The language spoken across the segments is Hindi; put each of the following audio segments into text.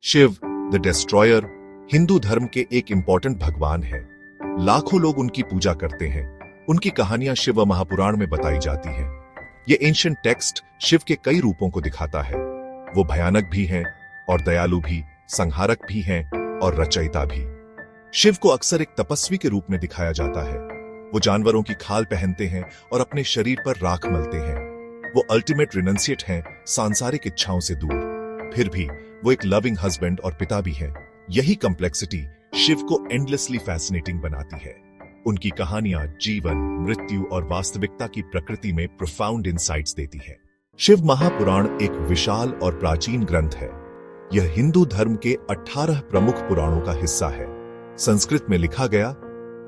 शिव द डिस्ट्रॉयर हिंदू धर्म के एक इंपॉर्टेंट भगवान है। लाखों लोग उनकी पूजा करते हैं। उनकी कहानियां शिव महापुराण में बताई जाती हैं। ये एंशिएंट टेक्स्ट शिव के कई रूपों को दिखाता है। वो भयानक भी हैं और दयालु भी, संहारक भी हैं और रचयिता भी। शिव को अक्सर एक तपस्वी के रूप में दिखाया जाता है। वो जानवरों की खाल पहनते हैं और अपने शरीर पर राख मलते हैं। वो अल्टीमेट रिनंसिएट हैं, सांसारिक इच्छाओं से दूर। फिर भी वो एक लविंग हस्बैंड और पिता भी हैं। यही कॉम्प्लेक्सिटी शिव को एंडलेसली फैसिनेटिंग बनाती है। उनकी कहानियां जीवन, मृत्यु और वास्तविकता की प्रकृति में प्रोफाउंड इंसाइट्स देती है। शिव महापुराण एक विशाल और प्राचीन ग्रंथ है। यह हिंदू धर्म के 18 प्रमुख पुराणों का हिस्सा है। संस्कृत में लिखा गया,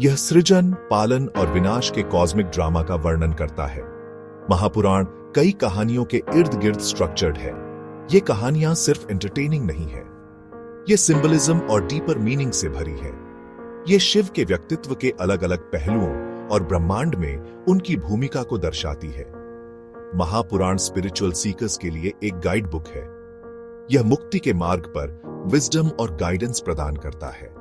यह सृजन, पालन और विनाश के कॉस्मिक ड्रामा का वर्णन करता है। महापुराण कई कहानियों के इर्द गिर्द स्ट्रक्चर्ड है। ये कहानियां सिर्फ एंटरटेनिंग नहीं है, ये सिंबलिज्म और डीपर मीनिंग से भरी है। ये शिव के व्यक्तित्व के अलग अलग पहलुओं और ब्रह्मांड में उनकी भूमिका को दर्शाती है। महापुराण स्पिरिचुअल सीकर्स के लिए एक गाइड बुक है। यह मुक्ति के मार्ग पर विजडम और गाइडेंस प्रदान करता है।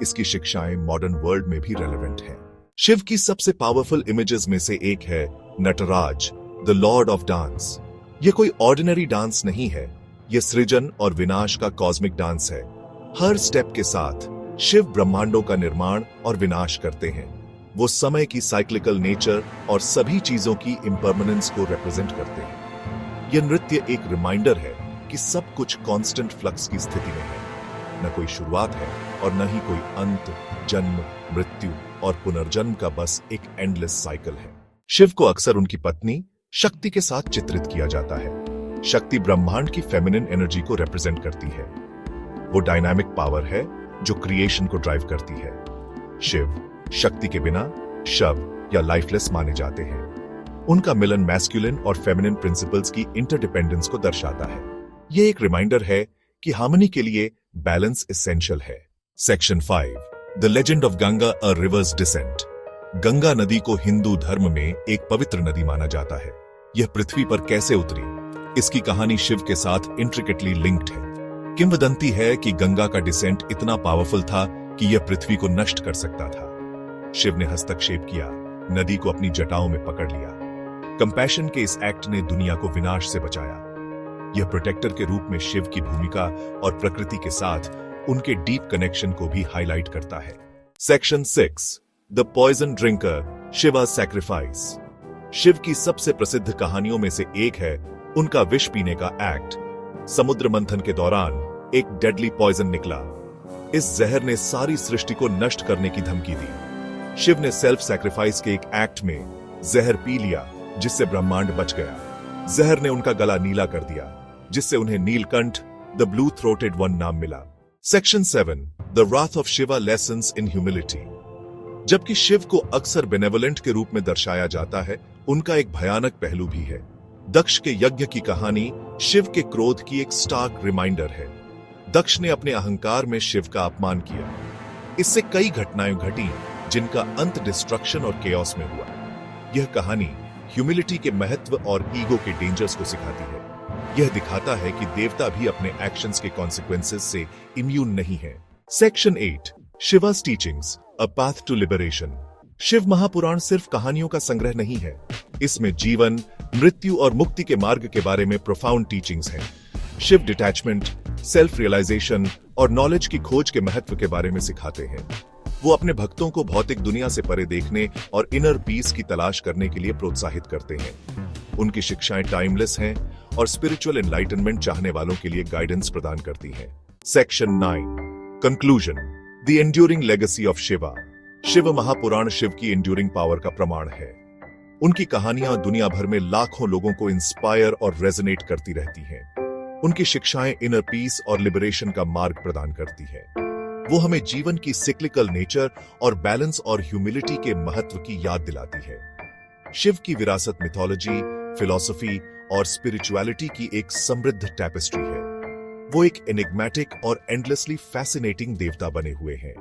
इसकी शिक्षाएं मॉडर्न वर्ल्ड में भी रेलेवेंट हैं। शिव की सबसे पावरफुल इमेजेस में से एक है Nataraj, the lord of dance. यह कोई ऑर्डिनरी डांस नहीं है, यह सृजन और विनाश का कॉस्मिक डांस है। हर स्टेप के साथ शिव ब्रह्मांडों का निर्माण और विनाश करते हैं। वो समय की साइक्लिकल नेचर और सभी चीजों की इम्परमानेंस को रिप्रेजेंट करते हैं। यह नृत्य एक रिमाइंडर है कि सब कुछ कांस्टेंट फ्लक्स की स्थिति में है। न कोई शुरुआत है और न ही कोई अंत। जन्म, मृत्यु और पुनर्जन्म का बस एक एंडलेस साइकिल है। शिव को अक्सर उनकी पत्नी शक्ति के साथ चित्रित किया जाता है। शक्ति ब्रह्मांड की फेमिनिन एनर्जी को रिप्रेजेंट करती है। वो डायनामिक पावर है जो क्रिएशन को ड्राइव करती है। शिव शक्ति के बिना शव या लाइफलेस माने जाते हैं। उनका मिलन मैस्कुलिन और फेमिनिन प्रिंसिपल्स की इंटरडिपेंडेंस को दर्शाता है। यह एक रिमाइंडर है कि हार्मनी के लिए बैलेंस एसेंशियल है। Section 5, the legend of Ganga, a river's descent. Ganga नदी को हिंदू धर्म में एक पवित्र नदी माना जाता है। यह पृथ्वी पर कैसे उतरी, इसकी कहानी शिव के साथ इंट्रिकेटली लिंक्ड है। किंवदंती है कि गंगा का डिसेंट इतना पावरफुल था कि यह पृथ्वी को नष्ट कर सकता था। शिव ने हस्तक्षेप किया, नदी को अपनी जटाओं में पकड़ लिया। कंपैशन के इस एक्ट ने दुनिया को विनाश से बचाया। यह प्रोटेक्टर के रूप में शिव की भूमिका और प्रकृति के साथ उनके डीप कनेक्शन को भी हाईलाइट करता है। Section 6, the poison drinker, Shiva sacrifice. Shiva की सबसे प्रसिद्ध कहानियों में से एक है उनका विष पीने का एक्ट। समुद्र मंथन के दौरान एक डेडली पॉइजन निकला। इस जहर ने सारी सृष्टि को नष्ट करने की धमकी दी। शिव ने सेल्फ सैक्रिफाइस के एक एक्ट में जहर पी लिया, जिससे ब्रह्मांड बच गया। जहर ने उनका गला नीला कर दिया, जिससे उन्हें Neelkanth, the blue throated one, नाम मिला। Section 7, the Wrath of Shiva, lessons in humility. जबकि शिव को अक्सर बेनेवोलेंट के रूप में दर्शाया जाता है, उनका एक भयानक पहलू भी है। दक्ष के यज्ञ की कहानी शिव के क्रोध की एक स्टार्क रिमाइंडर है। दक्ष ने अपने अहंकार में शिव का अपमान किया। इससे कई घटनाएं घटी जिनका अंत डिस्ट्रक्शन और केओस में हुआ। यह कहानी ह्यूमिलिटी के महत्व और ईगो के डेंजर्स को सिखाती है। यह दिखाता है कि देवता भी अपने एक्शंस के कॉन्सिक्वेंसेस से इम्यून नहीं है। Section 8, Shiva's teachings, a path to liberation. Shiva Mahapurana सिर्फ कहानियों का संग्रह नहीं है। इसमें जीवन, मृत्यु और मुक्ति के मार्ग के बारे में प्रोफाउंड टीचिंग्स हैं। शिव डिटैचमेंट, सेल्फ रियलाइजेशन और नॉलेज की खोज के महत्व के बारे में सिखाते हैं। वो अपने भक्तों को भौतिक दुनिया से परे देखने और इनर पीस की तलाश करने के लिए प्रोत्साहित करते हैं। उनकी शिक्षाएं टाइमलेस हैं और स्पिरिचुअल एनलाइटनमेंट चाहने वालों के लिए गाइडेंस प्रदान करती हैं। Section 9, conclusion, the enduring legacy of Shiva. Shiva Mahapurana Shiva की एंड्यूरिंग पावर का प्रमाण है। उनकी कहानियां दुनिया भर में लाखों लोगों को इंस्पायर और रेजोनेट करती रहती हैं। उनकी शिक्षाएं इनर पीस और लिबरेशन का मार्ग प्रदान करती हैं। वो हमें जीवन की सिक्लिकल नेचर और बैलेंस और ह्यूमिलिटी के महत्व की याद दिलाती है। शिव की विरासत मिथोलॉजी, फिलॉसफी और स्पिरिचुअलिटी की एक समृद्ध टैपेस्ट्री है। वो एक एनिग्मेटिक और एंडलेसली फैसिनेटिंग देवता बने हुए हैं।